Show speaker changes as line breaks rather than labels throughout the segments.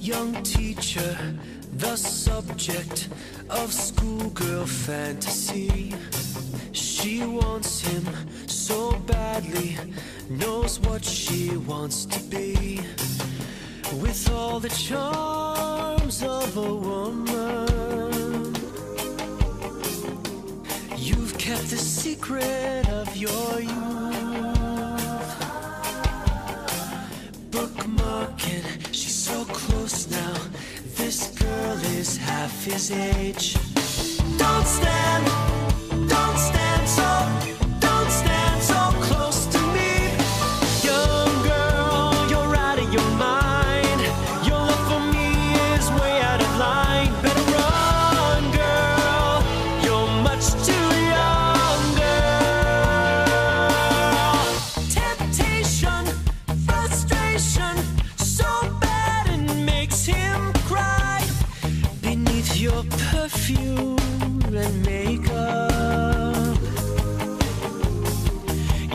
young teacher, the subject of schoolgirl fantasy. She wants him so badly, knows what she wants to be. With all the charms of a woman, you've kept the secret of your youth. Bookmarking, she's so close now. This girl is half his age. Don't stand so close to me. Young girl, you're out of your mind. Your love for me is way out of line. Better run, girl, you're much too young, girl. Temptation, frustration, so bad it makes him cry. Beneath your perfume and makeup,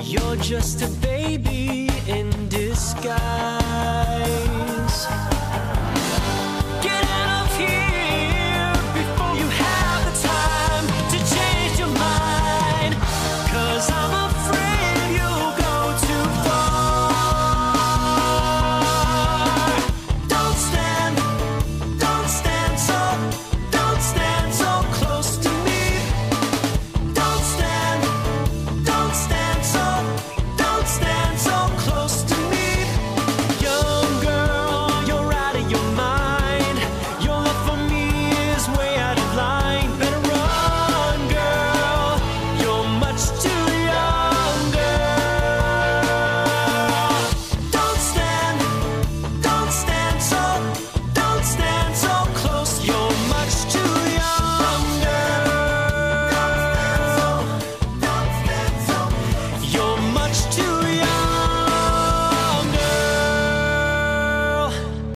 you're just a baby in disguise.